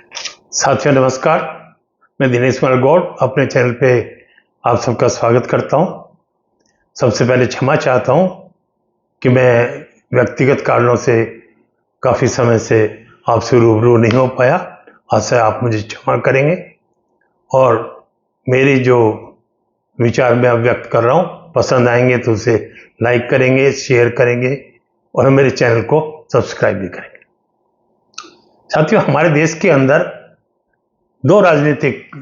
साथियों नमस्कार। मैं दिनेश कुमार गौड़ अपने चैनल पे आप सबका स्वागत करता हूं। सबसे पहले क्षमा चाहता हूं कि मैं व्यक्तिगत कारणों से काफ़ी समय से आपसे रूबरू नहीं हो पाया। आशा आप मुझे क्षमा करेंगे और मेरी जो विचार मैं व्यक्त कर रहा हूं पसंद आएंगे तो उसे लाइक करेंगे, शेयर करेंगे और मेरे चैनल को सब्सक्राइब भी करेंगे। साथियों, हमारे देश के अंदर दो राजनीतिक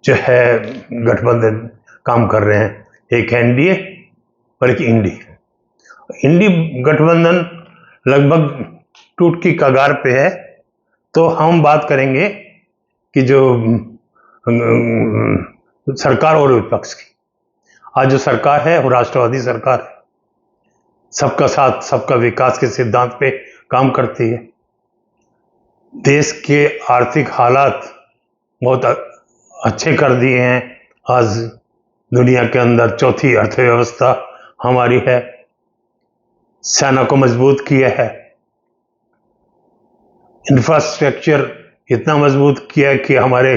जो है गठबंधन काम कर रहे हैं, एक एनडीए और एक इंडी। इंडी गठबंधन लगभग टूट की कगार पे है। तो हम बात करेंगे कि जो सरकार और विपक्ष की। आज जो सरकार है वो राष्ट्रवादी सरकार है, सबका साथ सबका विकास के सिद्धांत पे काम करती है। देश के आर्थिक हालात बहुत अच्छे कर दिए हैं। आज दुनिया के अंदर चौथी अर्थव्यवस्था हमारी है। सेना को मजबूत किया है, इंफ्रास्ट्रक्चर इतना मजबूत किया है कि हमारे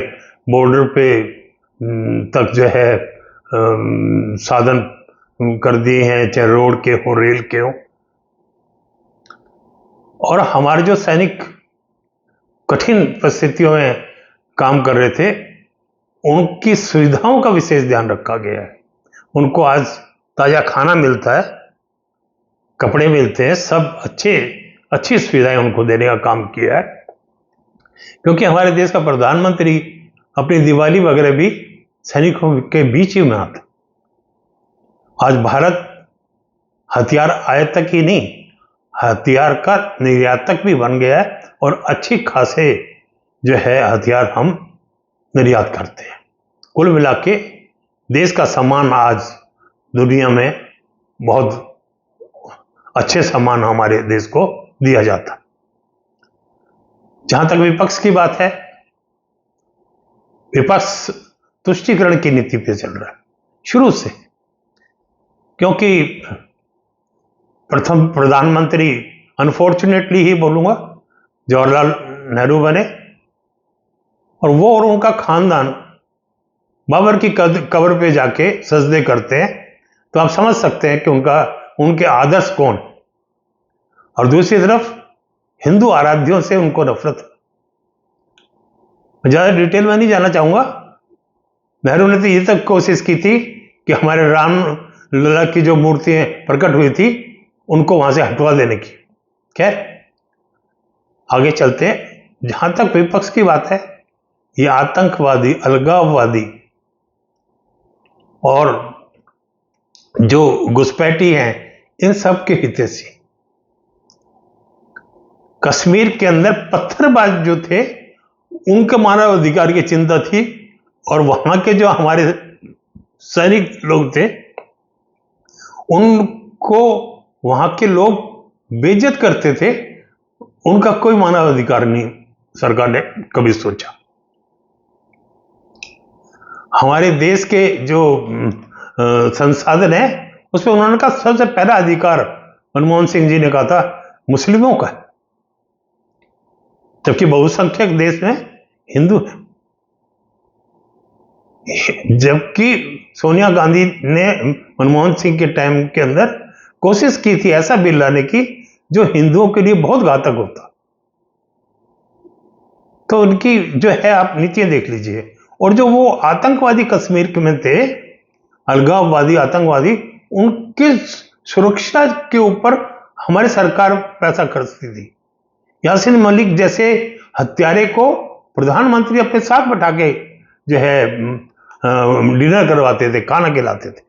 बॉर्डर पे तक जो है साधन कर दिए हैं, चाहे रोड के हो, रेल के हो। और हमारे जो सैनिक कठिन परिस्थितियों में काम कर रहे थे, उनकी सुविधाओं का विशेष ध्यान रखा गया है। उनको आज ताज़ा खाना मिलता है, कपड़े मिलते हैं, सब अच्छी सुविधाएं उनको देने का काम किया है। क्योंकि हमारे देश का प्रधानमंत्री अपनी दिवाली वगैरह भी सैनिकों के बीच ही मनाता। आज भारत हथियार आयातक ही नहीं, हथियार का निर्यातक भी बन गया है और अच्छी खासे जो है हथियार हम निर्यात करते हैं। कुल मिला के देश का सम्मान आज दुनिया में बहुत अच्छे सम्मान हमारे देश को दिया जाता। जहां तक विपक्ष की बात है, विपक्ष तुष्टीकरण की नीति पे चल रहा है शुरू से। क्योंकि प्रथम प्रधानमंत्री अनफॉर्चुनेटली ही बोलूंगा जवाहरलाल नेहरू बने और वो और उनका खानदान बाबर की कब्र पे जाके सजदे करते हैं। तो आप समझ सकते हैं कि उनके आदर्श कौन। और दूसरी तरफ हिंदू आराध्यों से उनको नफरत। ज्यादा डिटेल में नहीं जाना चाहूंगा। नेहरू ने तो ये तक कोशिश की थी कि हमारे राम लला की जो मूर्तियां प्रकट हुई थी उनको वहां से हटवा देने की। खैर, आगे चलते हैं। जहां तक विपक्ष की बात है, ये आतंकवादी, अलगाववादी और जो घुसपैठी हैं, इन सब के हितैषी। कश्मीर के अंदर पत्थरबाज जो थे उनके मानव अधिकार की चिंता थी और वहां के जो हमारे सैनिक लोग थे उनको वहां के लोग बेइज्जत करते थे। उनका कोई मानव अधिकार नहीं सरकार ने कभी सोचा। हमारे देश के जो संसाधन है उसमें उन्होंने कहा सबसे पहला अधिकार मनमोहन सिंह जी ने कहा था मुस्लिमों का, जबकि बहुसंख्यक देश में हिंदू है। जबकि सोनिया गांधी ने मनमोहन सिंह के टाइम के अंदर कोशिश की थी ऐसा बिल लाने की जो हिंदुओं के लिए बहुत घातक होता। तो उनकी जो है आप नीतियां देख लीजिए। और जो वो आतंकवादी कश्मीर में थे, अलगाववादी आतंकवादी, उनकी सुरक्षा के ऊपर हमारी सरकार पैसा खर्चती थी। यासीन मलिक जैसे हत्यारे को प्रधानमंत्री अपने साथ बैठा के जो है डिनर करवाते थे, खाना खिलाते थे।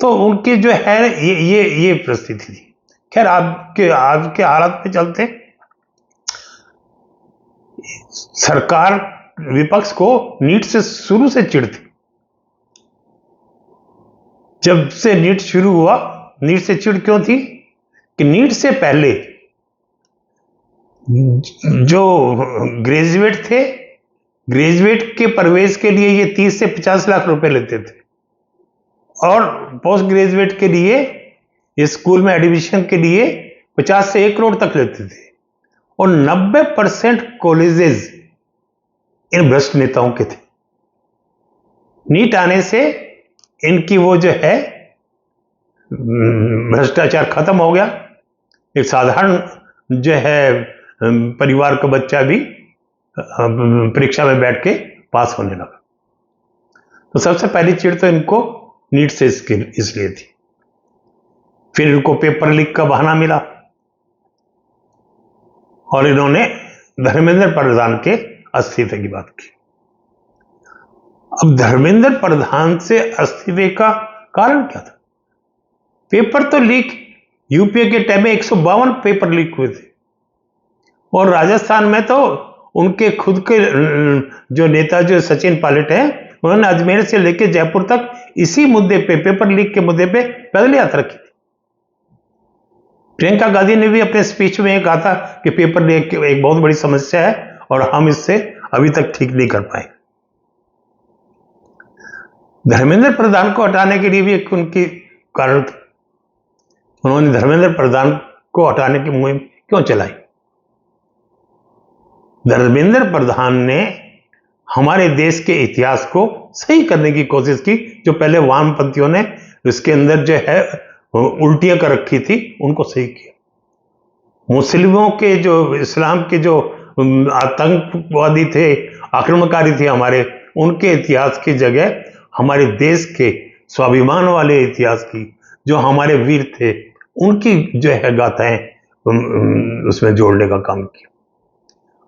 तो उनकी जो है ये परिस्थिति थी। खैर, आज के हालात पे चलते। सरकार विपक्ष को नीट से शुरू से चिढ़ थी। जब से नीट शुरू हुआ, नीट से चिढ़ क्यों थी कि नीट से पहले जो ग्रेजुएट थे, ग्रेजुएट के प्रवेश के लिए ये 30 से 50 लाख रुपए लेते थे और पोस्ट ग्रेजुएट के लिए स्कूल में एडमिशन के लिए 50 से 1 करोड़ तक लेते थे। और 90% कॉलेजेस इन भ्रष्ट नेताओं के थे। नीट आने से इनकी वो जो है भ्रष्टाचार खत्म हो गया। एक साधारण जो है परिवार का बच्चा भी परीक्षा में बैठ के पास होने लगा। तो सबसे पहली चिढ़ तो इनको नीट से इसलिए थी। फिर इनको पेपर लीक का बहाना मिला और इन्होंने धर्मेंद्र प्रधान के इस्तीफे की बात की। अब धर्मेंद्र प्रधान से इस्तीफे का कारण क्या था? पेपर तो लीक, यूपीए के टाइम में 152 पेपर लीक हुए थे और राजस्थान में तो उनके खुद के जो नेता जो सचिन पायलट हैं, उन्होंने अजमेर से लेकर जयपुर तक इसी मुद्दे पे, पेपर लीक के मुद्दे पे पैदल यात्रा की थी। प्रियंका गांधी ने भी अपने स्पीच में कहा था कि पेपर लीक एक बहुत बड़ी समस्या है और हम इससे अभी तक ठीक नहीं कर पाए। धर्मेंद्र प्रधान को हटाने के लिए भी एक उनकी कारण था। उन्होंने धर्मेंद्र प्रधान को हटाने की मुहिम क्यों चलाई? धर्मेंद्र प्रधान ने हमारे देश के इतिहास को सही करने की कोशिश की। जो पहले वामपंथियों ने इसके अंदर जो है उल्टियां कर रखी थी, उनको सही किया। मुस्लिमों के जो, इस्लाम के जो आतंकवादी थे, आक्रमणकारी थे हमारे, उनके इतिहास की जगह हमारे देश के स्वाभिमान वाले इतिहास की, जो हमारे वीर थे, उनकी जो है गाथाएं उसमें जोड़ने का काम किया।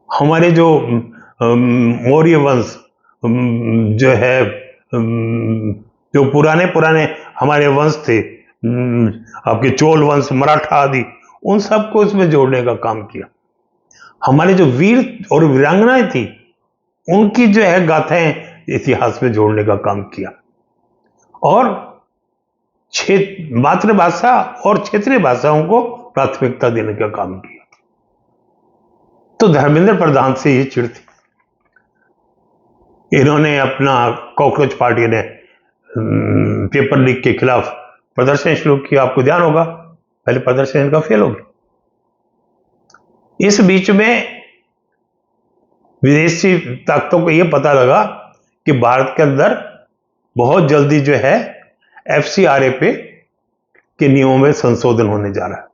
हमारे जो मौर्य वंश जो है, जो पुराने हमारे वंश थे, आपके चोल वंश, मराठा आदि, उन सबको इसमें जोड़ने का काम किया। हमारे जो वीर और वीरांगनाएं थी, उनकी जो है गाथाएं इतिहास में जोड़ने का काम किया और मातृभाषा और क्षेत्रीय भाषाओं को प्राथमिकता देने का काम किया। तो धर्मेंद्र प्रधान से ये चिढ़ थी। इन्होंने अपना कॉकरोच पार्टी ने पेपर लीक के खिलाफ प्रदर्शन शुरू किया। आपको ध्यान होगा, पहले प्रदर्शन इनका फेल हो गया। इस बीच में विदेशी ताकतों को यह पता लगा कि भारत के अंदर बहुत जल्दी जो है एफसीआरए के नियमों में संशोधन होने जा रहा है।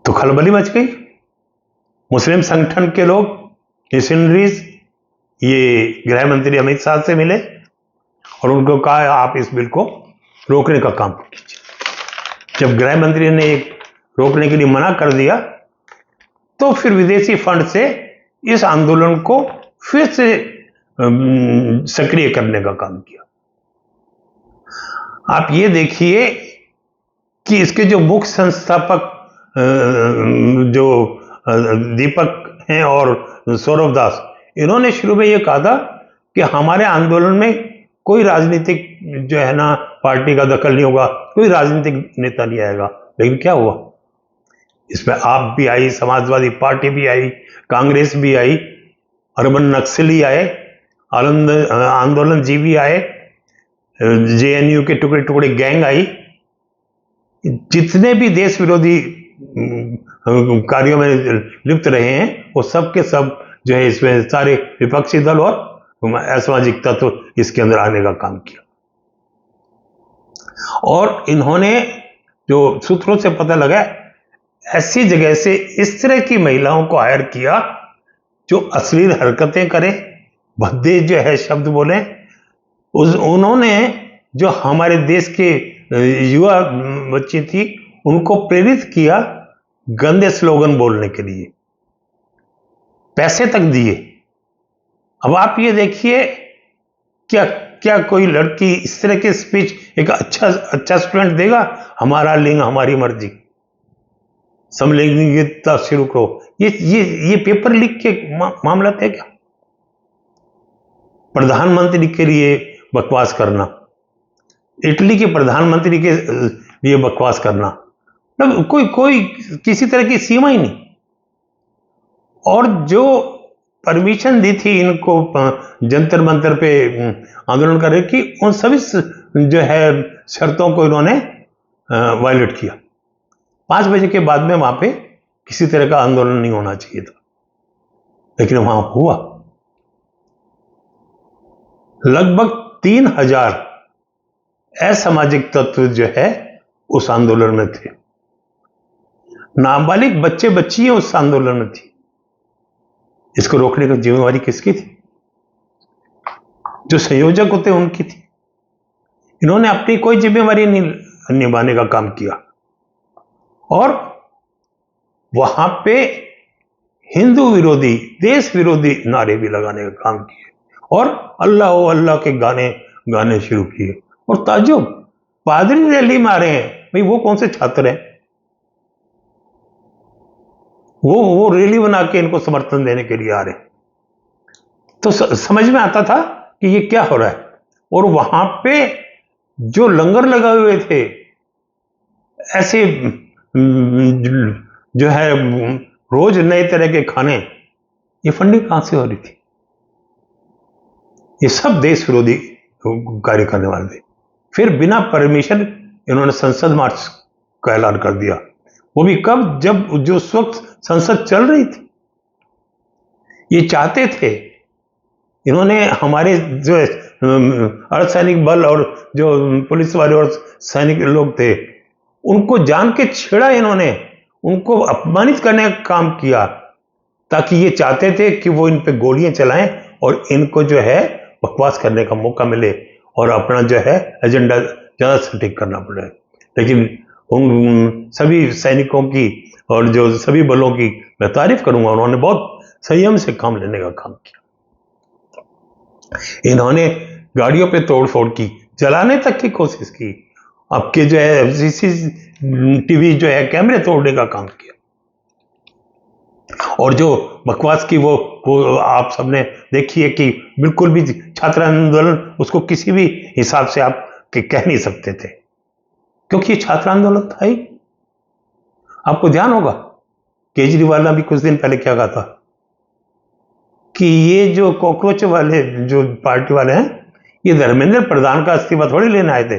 तो खलबली मच गई। मुस्लिम संगठन के लोग, मिशनरीज, ये गृह मंत्री अमित शाह से मिले और उनको कहा आप इस बिल को रोकने का काम कीजिए। जब गृह मंत्री ने रोकने के लिए मना कर दिया, तो फिर विदेशी फंड से इस आंदोलन को फिर से सक्रिय करने का काम किया। आप ये देखिए कि इसके जो मुख्य संस्थापक जो दीपक हैं और सौरभ दास, इन्होंने शुरू में ये कहा था कि हमारे आंदोलन में कोई राजनीतिक जो है ना पार्टी का दखल नहीं होगा, कोई राजनीतिक नेता नहीं आएगा। लेकिन क्या हुआ? इसमें आप भी आई, समाजवादी पार्टी भी आई, कांग्रेस भी आई, अर्बन नक्सली आए, आंदोलन जीवी आए, जेएनयू के टुकड़े टुकड़े गैंग आई। जितने भी देश विरोधी कार्यों में लिप्त रहे हैं, वो सब के सब जो है इसमें सारे विपक्षी दल और असामाजिक तत्व इसके अंदर आने का काम किया। और इन्होंने जो सूत्रों से पता लगा, ऐसी जगह से इस तरह की महिलाओं को हायर किया जो अश्लील हरकतें करें, भद्दे जो है शब्द बोले। उन्होंने जो हमारे देश के युवा बच्ची थी, उनको प्रेरित किया गंदे स्लोगन बोलने के लिए, पैसे तक दिए। अब आप ये देखिए, क्या कोई लड़की इस तरह के स्पीच एक अच्छा स्टूडेंट देगा? हमारा लिंग हमारी मर्जी, समलैंगिकता शुरू करो। ये पेपर लीक के मामला थे क्या? प्रधानमंत्री के लिए बकवास करना, इटली के प्रधानमंत्री के लिए बकवास करना, मतलब कोई किसी तरह की सीमा ही नहीं। और जो परमिशन दी थी इनको जंतर मंतर पे आंदोलन करने की, उन सभी जो है शर्तों को इन्होंने वायलेट किया। 5 बजे के बाद में वहां पे किसी तरह का आंदोलन नहीं होना चाहिए था, लेकिन वहां हुआ। लगभग 3000 असामाजिक तत्व जो है उस आंदोलन में थे। नाबालिग बच्चे बच्चियां उस आंदोलन में थी। इसको रोकने की जिम्मेवारी किसकी थी? जो संयोजक होते उनकी थी। इन्होंने अपनी कोई जिम्मेवारी नहीं निभाने का काम किया और वहां पे हिंदू विरोधी, देश विरोधी नारे भी लगाने का काम किए और अल्लाह ओ अल्लाह के गाने गाने शुरू किए। और ताज्जुब, पादरी रैली में आ रहे हैं। भाई वो कौन से छात्र हैं? वो रैली बना के इनको समर्थन देने के लिए आ रहे हैं। तो समझ में आता था कि ये क्या हो रहा है। और वहां पे जो लंगर लगाए हुए थे, ऐसे जो है रोज नए तरह के खाने, ये फंडिंग कहां से हो रही थी? ये सब देश विरोधी कार्य करने वाले थे। फिर बिना परमिशन इन्होंने संसद मार्च का ऐलान कर दिया। वो भी कब? जब जो उस वक्त संसद चल रही थी। ये चाहते थे, इन्होंने हमारे जो अर्धसैनिक बल और जो पुलिस वाले और सैनिक लोग थे, उनको जान के छेड़ा इन्होंने, उनको अपमानित करने का काम किया, ताकि ये चाहते थे कि वो इन पे गोलियां चलाएं और इनको जो है बकवास करने का मौका मिले और अपना जो है एजेंडा ज्यादा सटीक करना पड़े। लेकिन उन सभी सैनिकों की और जो सभी बलों की मैं तारीफ करूंगा, उन्होंने बहुत संयम से काम लेने का काम किया। इन्होंने गाड़ियों पे तोड़फोड़ की, जलाने तक की कोशिश की, आपके जो है सीसीटीवी जो है कैमरे तोड़ने का काम किया। और जो बकवास की वो आप सबने देखी है कि बिल्कुल भी छात्र आंदोलन उसको किसी भी हिसाब से आप कह नहीं सकते थे, क्योंकि ये छात्र आंदोलन था ही। आपको ध्यान होगा केजरीवाल ने भी कुछ दिन पहले क्या कहा था कि ये जो कॉकरोच वाले जो पार्टी वाले हैं, ये धर्मेंद्र प्रधान का इस्तीफा थोड़ी लेने आए थे,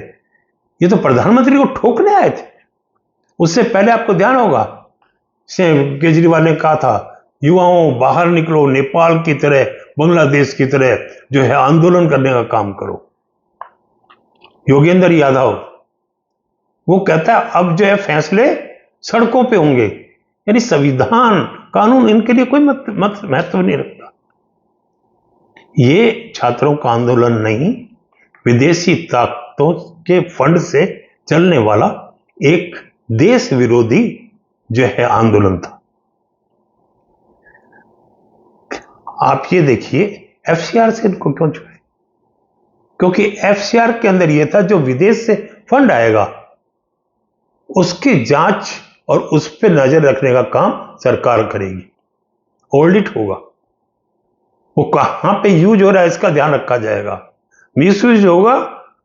ये तो प्रधानमंत्री को ठोकने आए थे। उससे पहले आपको ध्यान होगा केजरीवाल ने कहा था, युवाओं बाहर निकलो, नेपाल की तरह, बांग्लादेश की तरह जो है आंदोलन करने का काम करो। योगेंद्र यादव वो कहता है अब जो है फैसले सड़कों पे होंगे, यानी संविधान कानून इनके लिए कोई महत्व नहीं रखता। ये छात्रों का आंदोलन नहीं, विदेशी ताकतों के फंड से चलने वाला एक देश विरोधी जो है आंदोलन था। आप ये देखिए एफसीआर से इनको क्यों छुड़ाए? क्योंकि एफसीआर के अंदर यह था जो विदेश से फंड आएगा उसकी जांच और उस पर नजर रखने का काम सरकार करेगी, ऑडिट होगा, वो कहां पे यूज हो रहा है इसका ध्यान रखा जाएगा। मिसयूज होगा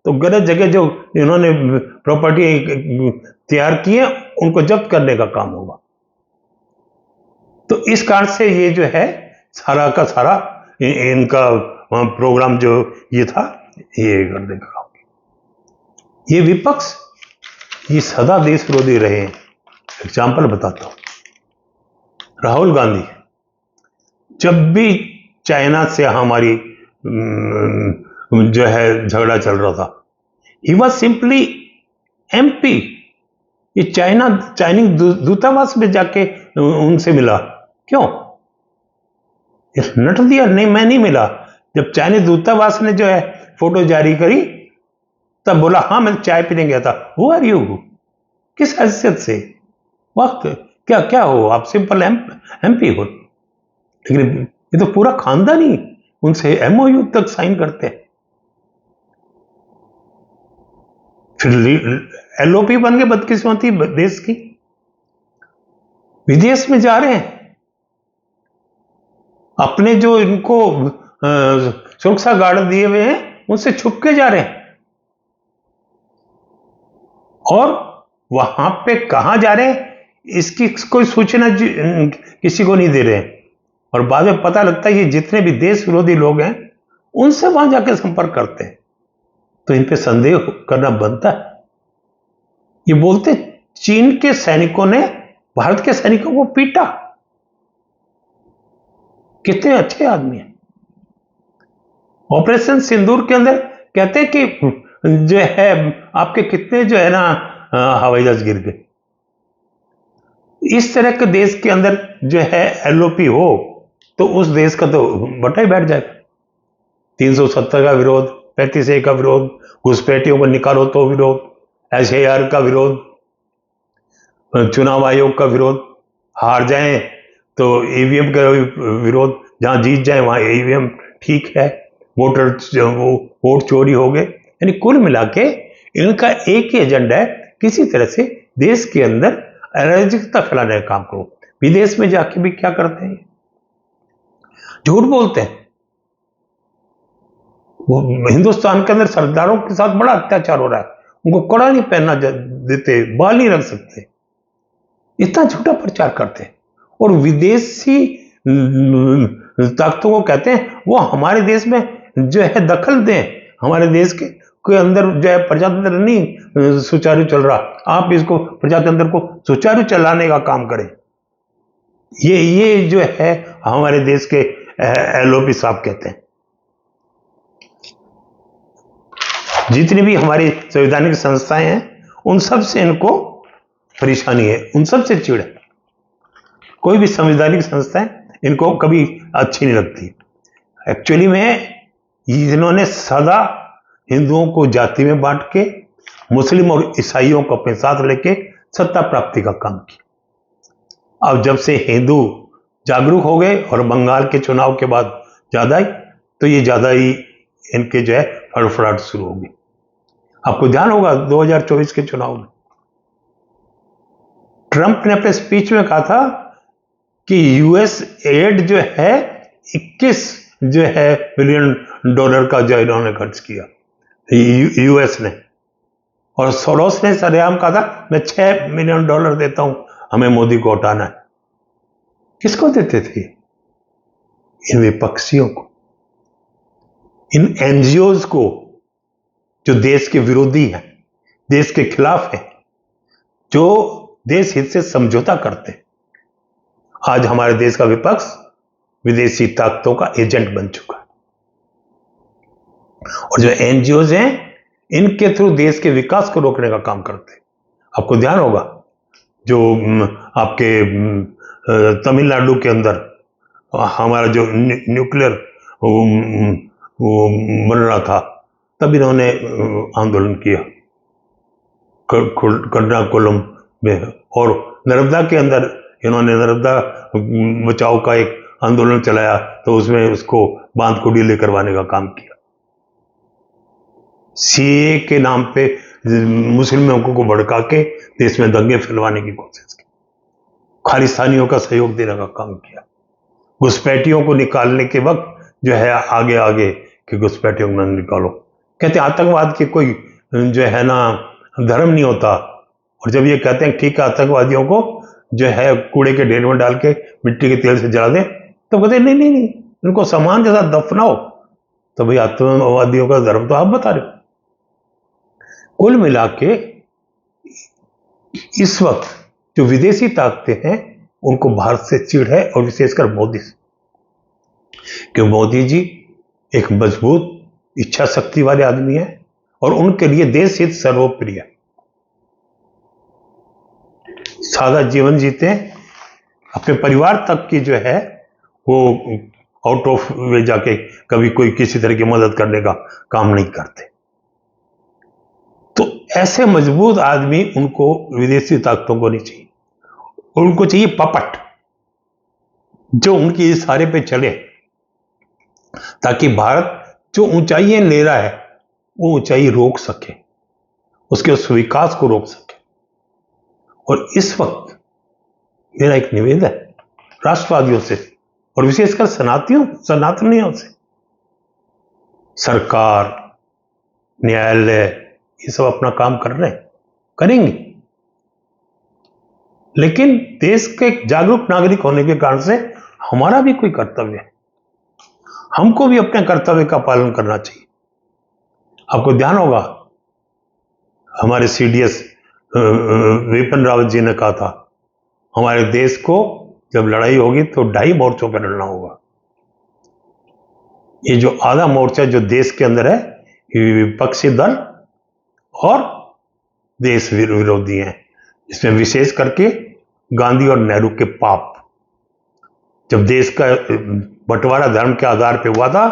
तो गलत जगह जो इन्होंने प्रॉपर्टी तैयार की है उनको जब्त करने का काम होगा। तो इस कारण से ये जो है सारा का सारा इनका प्रोग्राम जो ये था ये करने का काम। ये विपक्ष ये सदा देश विरोधी रहे हैं। एग्जाम्पल बताता हूं, राहुल गांधी जब भी चाइना से हमारी जो है झगड़ा चल रहा था, ही वॉज सिंपली एमपी। ये चाइनीज दूतावास में जाके उनसे मिला, क्यों? नट दिया नहीं, मैं नहीं मिला। जब चाइनीज दूतावास ने जो है फोटो जारी करी तब बोला हाँ मैं चाय पीने गया था। Who are you? किस हैसियत से? वक्त क्या क्या हो आप? सिंपल एमपी हो। लेकिन ये तो पूरा खानदान ही उनसे एमओयू तक साइन करते हैं। फिर एलओपी बन के बदकिस्मती देश की, विदेश में जा रहे हैं, अपने जो इनको सुरक्षा गार्ड दिए हुए हैं उनसे छुप के जा रहे हैं और वहां पे कहां जा रहे हैं इसकी कोई सूचना किसी को नहीं दे रहे हैं। और बाद में पता लगता है ये जितने भी देश विरोधी लोग हैं उनसे वहां जाकर संपर्क करते हैं, तो इन पे संदेह करना बनता है। ये बोलते चीन के सैनिकों ने भारत के सैनिकों को पीटा। कितने अच्छे आदमी हैं। ऑपरेशन सिंदूर के अंदर कहते हैं कि जो है आपके कितने जो है ना हवाई जहाज गिर गए। इस तरह के देश के अंदर जो है एलओपी हो तो उस देश का तो बटा ही बैठ जाएगा। 370 का विरोध, 35A का विरोध, घुसपैठियों को निकालो तो विरोध, SAR का विरोध, चुनाव आयोग का विरोध, हार जाएं तो ईवीएम का विरोध, जहां जीत जाए वहां ईवीएम ठीक है, वोट चोरी हो गए। यानी कुल मिला के इनका एक ही एजेंडा है, किसी तरह से देश के अंदर अराजकता फैलाने का काम करो। विदेश में जाके भी क्या करते हैं, झूठ बोलते हैं। वो हिंदुस्तान के अंदर सरदारों के साथ बड़ा अत्याचार हो रहा है, उनको कड़ा नहीं पहनना देते, बाल नहीं रख सकते, इतना झूठा प्रचार करते हैं। और विदेशी ताकतों को कहते हैं वो हमारे देश में जो है दखल दें, हमारे देश के अंदर जो है प्रजातंत्र नहीं सुचारू चल रहा, आप इसको प्रजातंत्र को सुचारू चलाने का काम करें। ये जो है हमारे देश के एलओपी साहब कहते हैं। जितनी भी हमारी संवैधानिक संस्थाएं हैं उन सब से इनको परेशानी है, उन सब से चिढ़ है। कोई भी संवैधानिक संस्थाएं इनको कभी अच्छी नहीं लगती। एक्चुअली में इन्होंने सदा हिंदुओं को जाति में बांट के मुस्लिम और ईसाइयों को अपने साथ लेके सत्ता प्राप्ति का काम किया। अब जब से हिंदू जागरूक हो गए और बंगाल के चुनाव के बाद ज्यादा ही, तो ये ज्यादा ही इनके जो है फड़फड़ाहट शुरू होगी। आपको ध्यान होगा 2024 के चुनाव में ट्रंप ने अपने स्पीच में कहा था कि यूएस एड जो है 21 जो है बिलियन डॉलर का जो इन्होंने खर्च किया यूएस ने, और सोरोस ने सरेआम कहा था मैं $6 मिलियन देता हूं, हमें मोदी को हटाना है। किसको देते थे? इन विपक्षियों को, इन एनजीओज को जो देश के विरोधी हैं, देश के खिलाफ हैं, जो देश हित से समझौता करते हैं। आज हमारे देश का विपक्ष विदेशी ताकतों का एजेंट बन चुका है, और जो एनजीओज हैं इनके थ्रू देश के विकास को रोकने का काम करते हैं। आपको ध्यान होगा जो आपके तमिलनाडु के अंदर हमारा जो न्यूक्लियर बन रहा था, तब इन्होंने आंदोलन किया कर्नाकुलम में, और नर्मदा के अंदर इन्होंने नर्मदा बचाओ का एक आंदोलन चलाया, तो उसमें उसको बांध को ढीले करवाने का काम किया। सीए के नाम पे मुस्लिमों को भड़का के देश में दंगे फैलवाने की कोशिश की, खालिस्तानियों का सहयोग देने का काम किया। घुसपैठियों को निकालने के वक्त जो है आगे आगे कि घुसपैठियों को न निकालो, कहते आतंकवाद के कोई जो है ना धर्म नहीं होता। और जब ये कहते हैं ठीक है आतंकवादियों को जो है कूड़े के ढेर में डाल के मिट्टी के तेल से जला दें, तो कहते नहीं नहीं नहीं, इनको सामान के साथ दफनाओ। तो भाई आतंकवादियों का धर्म तो आप बता रहे हो। कुल मिला के इस वक्त जो विदेशी ताकतें हैं उनको भारत से चिढ़ है, और विशेषकर मोदी से, कि मोदी जी एक मजबूत इच्छा शक्ति वाले आदमी हैं और उनके लिए देश हित सर्वोपरि है। सादा जीवन जीते हैं, अपने परिवार तक की जो है वो आउट ऑफ वे जाके कभी कोई किसी तरह की मदद करने का काम नहीं करते। तो ऐसे मजबूत आदमी उनको विदेशी ताकतों को नहीं चाहिए, उनको चाहिए पपट जो उनके इशारे पे चले, ताकि भारत जो ऊंचाइयां ले रहा है वो ऊंचाई रोक सके, उसके उस विकास को रोक सके। और इस वक्त मेरा एक निवेदन है राष्ट्रवादियों से और विशेषकर सनातनियों से, सरकार, न्यायालय ये सब अपना काम कर रहे हैं, करेंगे, लेकिन देश के जागरूक नागरिक होने के कारण से हमारा भी कोई कर्तव्य है, हमको भी अपने कर्तव्य का पालन करना चाहिए। आपको ध्यान होगा हमारे सीडीएस विपिन रावत जी ने कहा था, हमारे देश को जब लड़ाई होगी तो 2.5 मोर्चों पर लड़ना होगा। ये जो आधा मोर्चा जो देश के अंदर है, विपक्षी दल और देश विरोधी हैं, इसमें विशेष करके गांधी और नेहरू के पाप। जब देश का बंटवारा धर्म के आधार पर हुआ था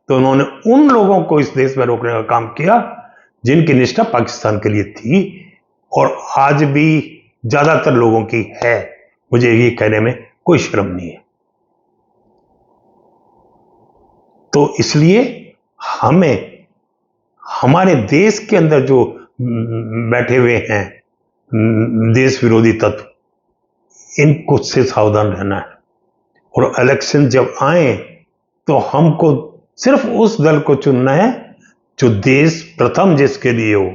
तो उन्होंने उन लोगों को इस देश में रोकने का काम किया जिनकी निष्ठा पाकिस्तान के लिए थी और आज भी ज्यादातर लोगों की है। मुझे ये कहने में कोई शर्म नहीं है। तो इसलिए हमें हमारे देश के अंदर जो बैठे हुए हैं देश विरोधी तत्व, इनको से सावधान रहना है। और इलेक्शन जब आए तो हमको सिर्फ उस दल को चुनना है जो देश प्रथम जिसके लिए हो,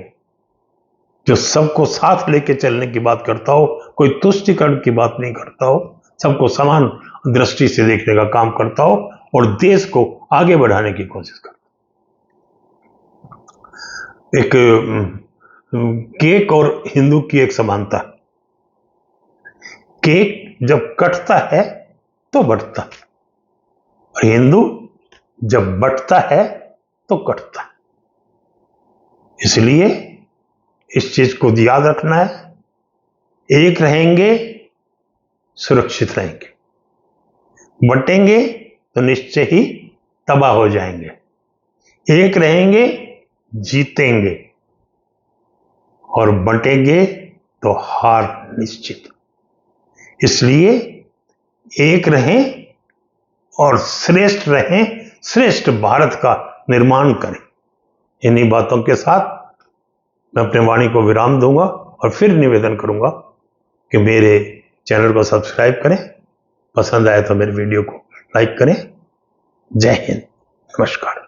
जो सबको साथ लेके चलने की बात करता हो, कोई तुष्टिकरण की बात नहीं करता हो, सबको समान दृष्टि से देखने का काम करता हो और देश को आगे बढ़ाने की कोशिश करता हो। एक केक और हिंदू की एक समानता है। केक जब कटता है तो बढ़ता है और हिंदू जब बढ़ता है तो कटता है। इसलिए इस चीज को याद रखना है, एक रहेंगे सुरक्षित रहेंगे, बटेंगे तो निश्चय ही तबाह हो जाएंगे। एक रहेंगे जीतेंगे और बटेंगे तो हार निश्चित। इसलिए एक रहें और श्रेष्ठ रहें, श्रेष्ठ भारत का निर्माण करें। इन्हीं बातों के साथ मैं अपने वाणी को विराम दूंगा और फिर निवेदन करूंगा कि मेरे चैनल को सब्सक्राइब करें, पसंद आए तो मेरे वीडियो को लाइक करें। जय हिंद, नमस्कार।